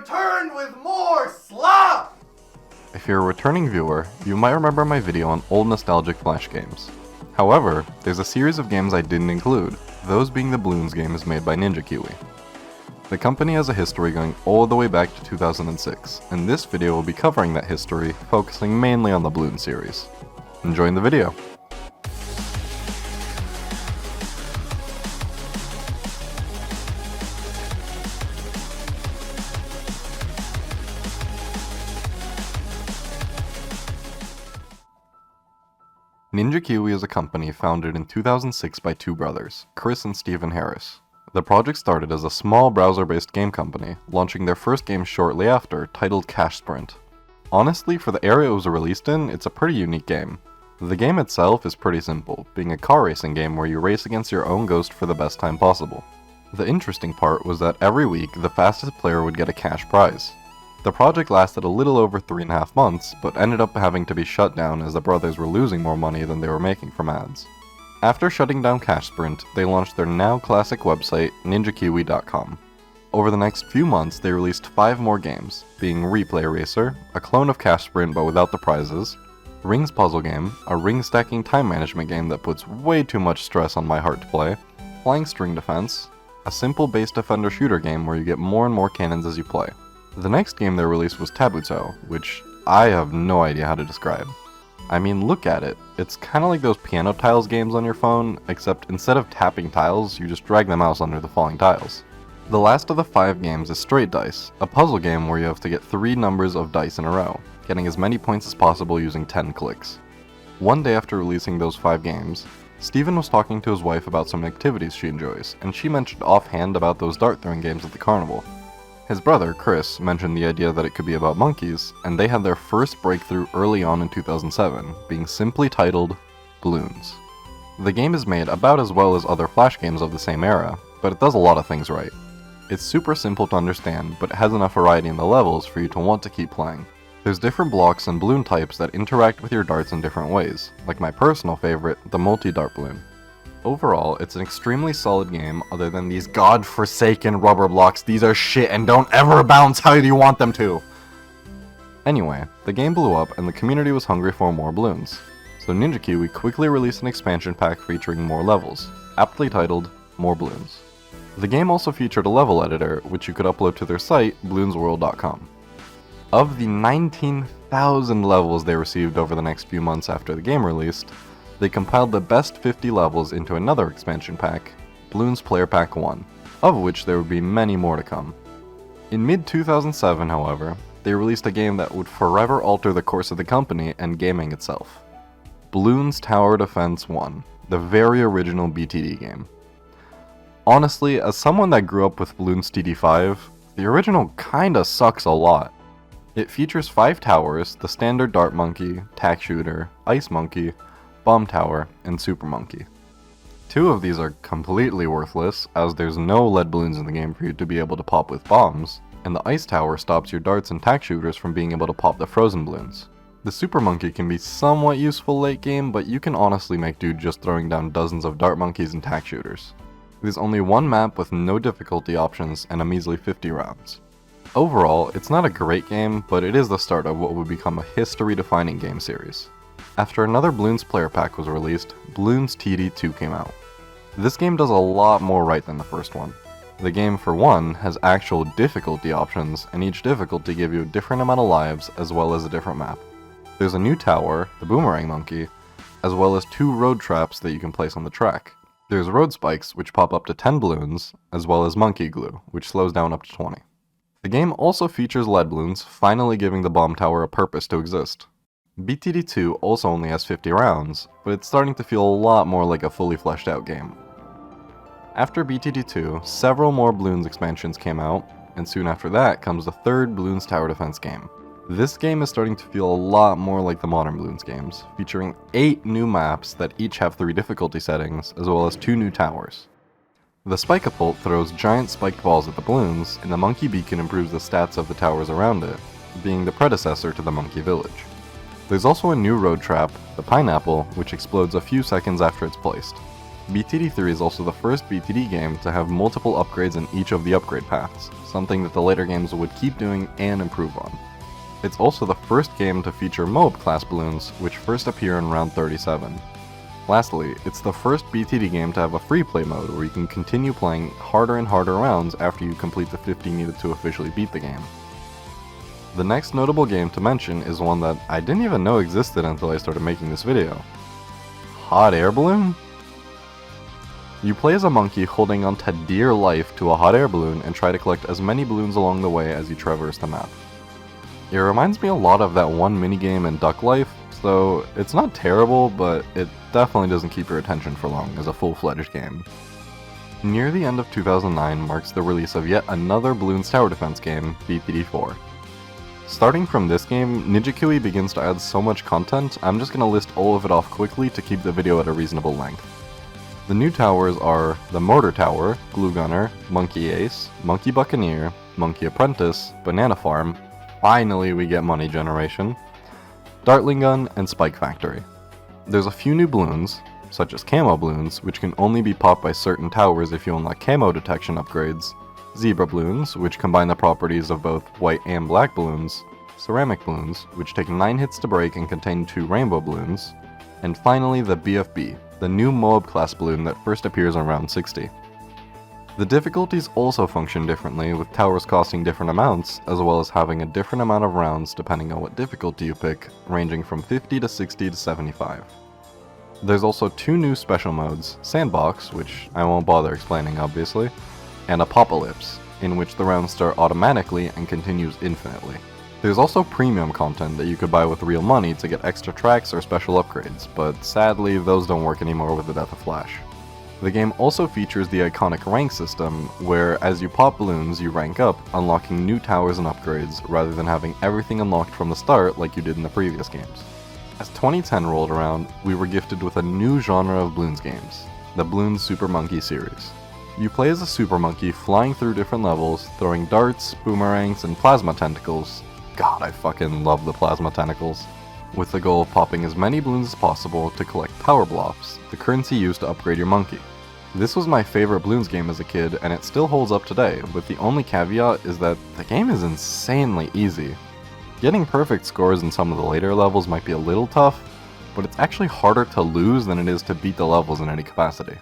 returned with more slop! If you're a returning viewer, you might remember my video on old nostalgic Flash games. However, there's a series of games I didn't include, those being the Bloons games made by Ninja Kiwi. The company has a history going all the way back to 2006, and this video will be covering that history, focusing mainly on the Bloons series. Enjoying the video! Ninja Kiwi is a company founded in 2006 by two brothers, Chris and Stephen Harris. The project started as a small browser-based game company, launching their first game shortly after, titled Cash Sprint. Honestly, for the area it was released in, it's a pretty unique game. The game itself is pretty simple, being a car racing game where you race against your own ghost for the best time possible. The interesting part was that every week, the fastest player would get a cash prize. The project lasted a little over 3.5 months, but ended up having to be shut down as the brothers were losing more money than they were making from ads. After shutting down Cash Sprint, they launched their now classic website, ninjakiwi.com. Over the next few months, they released 5 more games, being Replay Racer, a clone of Cash Sprint but without the prizes, Rings Puzzle Game, a ring stacking time management game that puts way too much stress on my heart to play, Flying String Defense, a simple base defender shooter game where you get more and more cannons as you play. The next game they released was Tabuto, which I have no idea how to describe. I mean, look at it. It's kinda like those piano tiles games on your phone, except instead of tapping tiles, you just drag the mouse under the falling tiles. The last of the 5 games is Straight Dice, a puzzle game where you have to get 3 numbers of dice in a row, getting as many points as possible using 10 clicks. One day after releasing those 5 games, Steven was talking to his wife about some activities she enjoys, and she mentioned offhand about those dart throwing games at the carnival. His brother, Chris, mentioned the idea that it could be about monkeys, and they had their first breakthrough early on in 2007, being simply titled Bloons. The game is made about as well as other Flash games of the same era, but it does a lot of things right. It's super simple to understand, but it has enough variety in the levels for you to want to keep playing. There's different blocks and balloon types that interact with your darts in different ways, like my personal favorite, the multi-dart balloon. Overall, it's an extremely solid game other than these god-forsaken rubber blocks. These are shit and don't ever bounce how you want them to! Anyway, the game blew up and the community was hungry for more Bloons, so Ninja Kiwi quickly released an expansion pack featuring more levels, aptly titled More Bloons. The game also featured a level editor, which you could upload to their site, bloonsworld.com. Of the 19,000 levels they received over the next few months after the game released, they compiled the best 50 levels into another expansion pack, Bloons Player Pack 1, of which there would be many more to come. In mid-2007, however, they released a game that would forever alter the course of the company and gaming itself. Bloons Tower Defense 1, the very original BTD game. Honestly, as someone that grew up with Bloons TD5, the original kinda sucks a lot. It features 5 towers, the standard Dart Monkey, Tack Shooter, Ice Monkey, Bomb Tower, and Super Monkey. 2 of these are completely worthless, as there's no lead balloons in the game for you to be able to pop with bombs, and the Ice Tower stops your darts and tack shooters from being able to pop the frozen balloons. The Super Monkey can be somewhat useful late game, but you can honestly make do just throwing down dozens of dart monkeys and tack shooters. There's only one map with no difficulty options and a measly 50 rounds. Overall, it's not a great game, but it is the start of what would become a history-defining game series. After another Bloons player pack was released, Bloons TD2 came out. This game does a lot more right than the first one. The game, for one, has actual difficulty options, and each difficulty gives you a different amount of lives as well as a different map. There's a new tower, the Boomerang Monkey, as well as 2 road traps that you can place on the track. There's road spikes, which pop up to 10 balloons, as well as monkey glue, which slows down up to 20. The game also features lead balloons, finally giving the bomb tower a purpose to exist. BTD2 also only has 50 rounds, but it's starting to feel a lot more like a fully fleshed out game. After BTD2, several more Bloons expansions came out, and soon after that comes the 3rd Bloons Tower Defense game. This game is starting to feel a lot more like the modern Bloons games, featuring 8 new maps that each have 3 difficulty settings, as well as 2 new towers. The Spike-a-Pult throws giant spiked balls at the balloons, and the Monkey Beacon improves the stats of the towers around it, being the predecessor to the Monkey Village. There's also a new road trap, the Pineapple, which explodes a few seconds after it's placed. BTD3 is also the first BTD game to have multiple upgrades in each of the upgrade paths, something that the later games would keep doing and improve on. It's also the first game to feature MOAB class balloons, which first appear in round 37. Lastly, it's the first BTD game to have a free play mode where you can continue playing harder and harder rounds after you complete the 50 needed to officially beat the game. The next notable game to mention is one that I didn't even know existed until I started making this video. Hot air balloon? You play as a monkey holding on to dear life to a hot air balloon and try to collect as many balloons along the way as you traverse the map. It reminds me a lot of that one minigame in Duck Life, so it's not terrible, but it definitely doesn't keep your attention for long as a full-fledged game. Near the end of 2009 marks the release of yet another Bloons tower defense game, BTD4. Starting from this game, Ninja begins to add so much content, I'm just gonna list all of it off quickly to keep the video at a reasonable length. The new towers are the Mortar Tower, Glue Gunner, Monkey Ace, Monkey Buccaneer, Monkey Apprentice, Banana Farm, finally we get Money Generation, Dartling Gun, and Spike Factory. There's a few new balloons, such as Camo Bloons, which can only be popped by certain towers if you unlock Camo Detection upgrades, Zebra Bloons, which combine the properties of both white and black balloons, Ceramic Bloons, which take 9 hits to break and contain 2 Rainbow Bloons, and finally the BFB, the new MOAB class balloon that first appears on round 60. The difficulties also function differently, with towers costing different amounts, as well as having a different amount of rounds depending on what difficulty you pick, ranging from 50 to 60 to 75. There's also 2 new special modes, Sandbox, which I won't bother explaining obviously, and Apocalypse, in which the rounds start automatically and continues infinitely. There's also premium content that you could buy with real money to get extra tracks or special upgrades, but sadly those don't work anymore with the death of Flash. The game also features the iconic rank system, where as you pop balloons you rank up, unlocking new towers and upgrades, rather than having everything unlocked from the start like you did in the previous games. As 2010 rolled around, we were gifted with a new genre of Bloons games, the Bloons Super Monkey series. You play as a super monkey flying through different levels, throwing darts, boomerangs, and plasma tentacles. God, I fucking love the plasma tentacles. With the goal of popping as many balloons as possible to collect power blobs, the currency used to upgrade your monkey. This was my favorite Bloons game as a kid, and it still holds up today, with the only caveat is that the game is insanely easy. Getting perfect scores in some of the later levels might be a little tough, but it's actually harder to lose than it is to beat the levels in any capacity.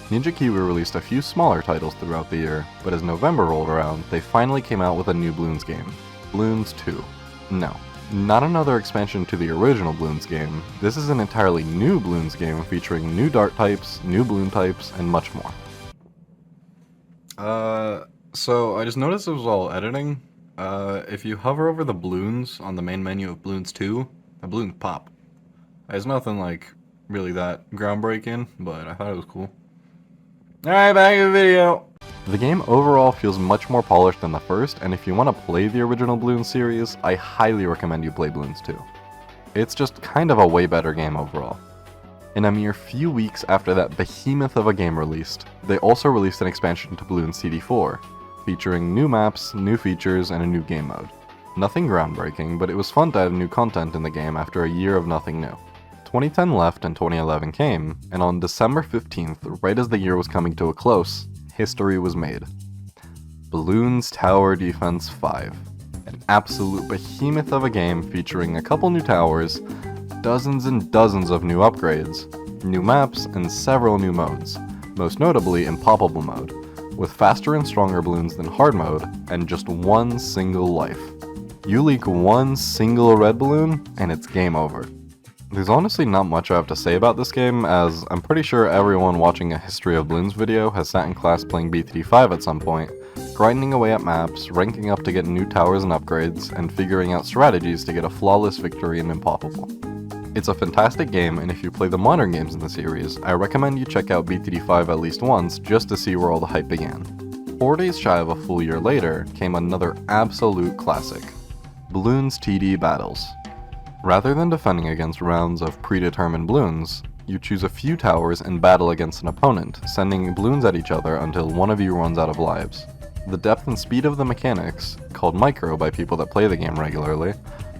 Ninja Kiwi released a few smaller titles throughout the year, but as November rolled around, they finally came out with a new Bloons game, Bloons 2. No, not another expansion to the original Bloons game, this is an entirely new Bloons game featuring new dart types, new balloon types, and much more. So I just noticed it was all editing. If you hover over the balloons on the main menu of Bloons 2, the balloons pop. There's nothing like really that groundbreaking, but I thought it was cool. Alright, back to the video! The game overall feels much more polished than the first, and if you want to play the original Bloons series, I highly recommend you play Bloons 2. It's just kind of a way better game overall. In a mere few weeks after that behemoth of a game released, they also released an expansion to Bloons CD4, featuring new maps, new features, and a new game mode. Nothing groundbreaking, but it was fun to have new content in the game after a year of nothing new. 2010 left and 2011 came, and on December 15th, right as the year was coming to a close, history was made. Bloons Tower Defense 5. An absolute behemoth of a game featuring a couple new towers, dozens and dozens of new upgrades, new maps, and several new modes, most notably Impoppable mode, with faster and stronger balloons than hard mode, and just one single life. You leak one single red balloon, and it's game over. There's honestly not much I have to say about this game, as I'm pretty sure everyone watching a History of Bloons video has sat in class playing BTD5 at some point, grinding away at maps, ranking up to get new towers and upgrades, and figuring out strategies to get a flawless victory in Impoppable. It's a fantastic game, and if you play the modern games in the series, I recommend you check out BTD5 at least once just to see where all the hype began. 4 days shy of a full year later came another absolute classic, Bloons TD Battles. Rather than defending against rounds of predetermined balloons, you choose a few towers and battle against an opponent, sending balloons at each other until one of you runs out of lives. The depth and speed of the mechanics, called micro by people that play the game regularly,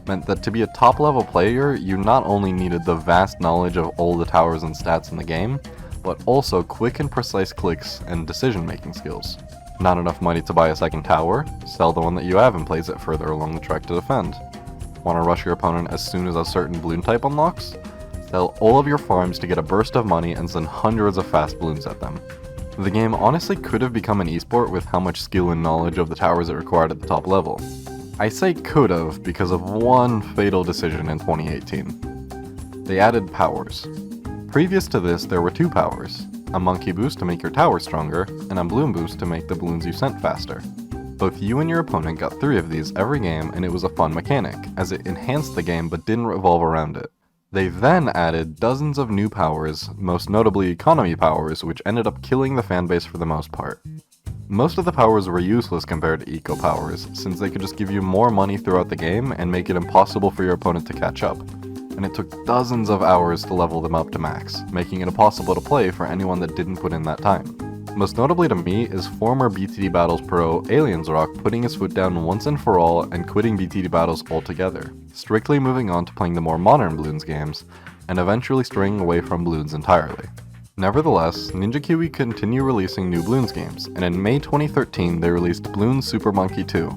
meant that to be a top level player, you not only needed the vast knowledge of all the towers and stats in the game, but also quick and precise clicks and decision-making skills. Not enough money to buy a second tower? Sell the one that you have and place it further along the track to defend. Want to rush your opponent as soon as a certain balloon type unlocks? Sell all of your farms to get a burst of money and send hundreds of fast balloons at them. The game honestly could have become an esport with how much skill and knowledge of the towers it required at the top level. I say could have because of one fatal decision in 2018. They added powers. Previous to this, there were two powers, a monkey boost to make your tower stronger, and a balloon boost to make the balloons you sent faster. Both you and your opponent got 3 of these every game, and it was a fun mechanic, as it enhanced the game but didn't revolve around it. They then added dozens of new powers, most notably economy powers, which ended up killing the fanbase for the most part. Most of the powers were useless compared to eco powers, since they could just give you more money throughout the game and make it impossible for your opponent to catch up. And it took dozens of hours to level them up to max, making it impossible to play for anyone that didn't put in that time. Most notably to me is former BTD Battles pro Aliens Rock putting his foot down once and for all and quitting BTD Battles altogether, strictly moving on to playing the more modern Bloons games, and eventually straying away from Bloons entirely. Nevertheless, Ninja Kiwi continue releasing new Bloons games, and in May 2013 they released Bloons Super Monkey 2,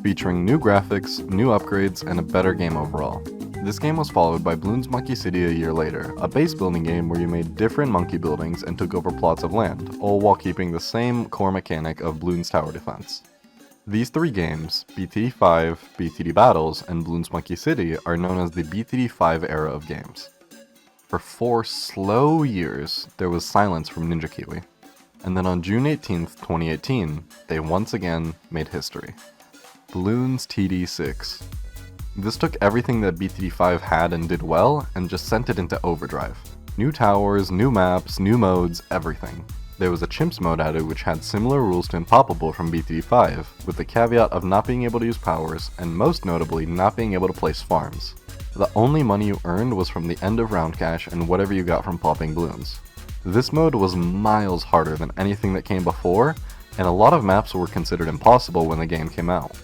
featuring new graphics, new upgrades, and a better game overall. This game was followed by Bloons Monkey City a year later, a base building game where you made different monkey buildings and took over plots of land, all while keeping the same core mechanic of Bloons Tower Defense. These 3 games, BTD 5, BTD Battles, and Bloons Monkey City, are known as the BTD 5 era of games. For 4 slow years, there was silence from Ninja Kiwi, and then on June 18th, 2018, they once again made history. Bloons TD6. This took everything that BTD5 had and did well, and just sent it into overdrive. New towers, new maps, new modes, everything. There was a chimps mode added which had similar rules to Impoppable from BTD5, with the caveat of not being able to use powers, and most notably not being able to place farms. The only money you earned was from the end of round cash and whatever you got from popping balloons. This mode was miles harder than anything that came before, and a lot of maps were considered impossible when the game came out.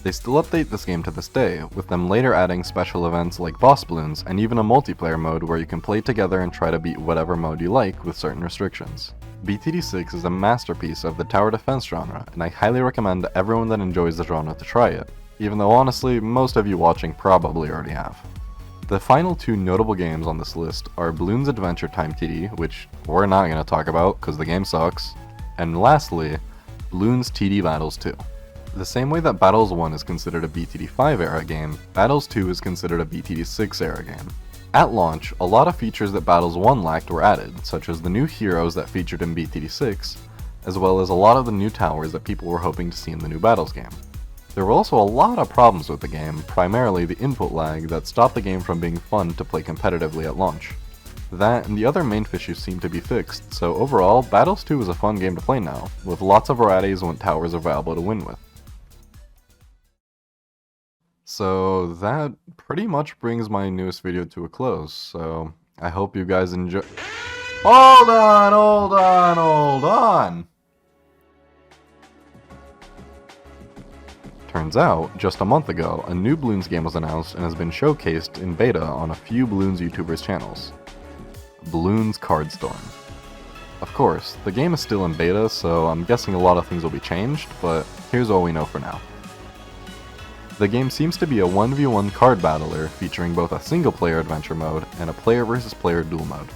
They still update this game to this day, with them later adding special events like boss balloons and even a multiplayer mode where you can play together and try to beat whatever mode you like with certain restrictions. BTD6 is a masterpiece of the tower defense genre, and I highly recommend everyone that enjoys the genre to try it, even though honestly, most of you watching probably already have. The final 2 notable games on this list are Bloons Adventure Time TD, which we're not going to talk about because the game sucks, and lastly, Bloons TD Battles 2. The same way that Battles 1 is considered a BTD5 era game, Battles 2 is considered a BTD6 era game. At launch, a lot of features that Battles 1 lacked were added, such as the new heroes that featured in BTD6, as well as a lot of the new towers that people were hoping to see in the new Battles game. There were also a lot of problems with the game, primarily the input lag that stopped the game from being fun to play competitively at launch. That and the other main issues seem to be fixed, so overall, Battles 2 is a fun game to play now, with lots of varieties when towers are available to win with. So that pretty much brings my newest video to a close, so I hope you guys enjoy- Hold on! Turns out, just a month ago, a new Bloons game was announced and has been showcased in beta on a few Bloons YouTubers' channels. Bloons Card Storm. Of course, the game is still in beta, so I'm guessing a lot of things will be changed, but here's all we know for now. The game seems to be a 1v1 card battler featuring both a single-player adventure mode and a player versus player duel mode.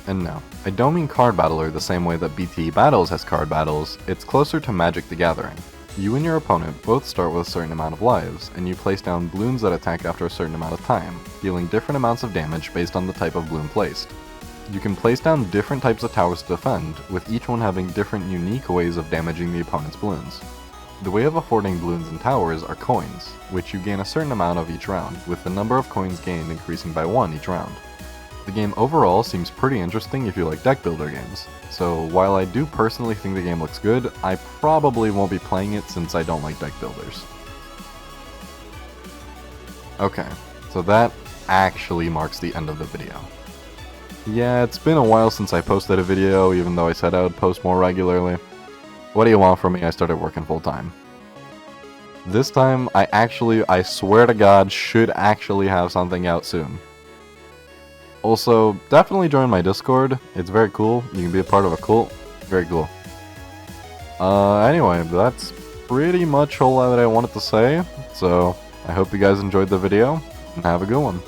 And no, I don't mean card battler the same way that BTD Battles has card battles, it's closer to Magic the Gathering. You and your opponent both start with a certain amount of lives, and you place down balloons that attack after a certain amount of time, dealing different amounts of damage based on the type of balloon placed. You can place down different types of towers to defend, with each one having different unique ways of damaging the opponent's balloons. The way of affording balloons and towers are coins, which you gain a certain amount of each round, with the number of coins gained increasing by 1 each round. The game overall seems pretty interesting if you like deck builder games, so while I do personally think the game looks good, I probably won't be playing it since I don't like deck builders. Okay, so that actually marks the end of the video. Yeah, it's been a while since I posted a video, even though I said I would post more regularly. What do you want from me? I started working full time. This time, I swear to God, should actually have something out soon. Also, definitely join my Discord. It's very cool. You can be a part of a cult. Very cool. Anyway, that's pretty much all that I wanted to say. So, I hope you guys enjoyed the video, and have a good one.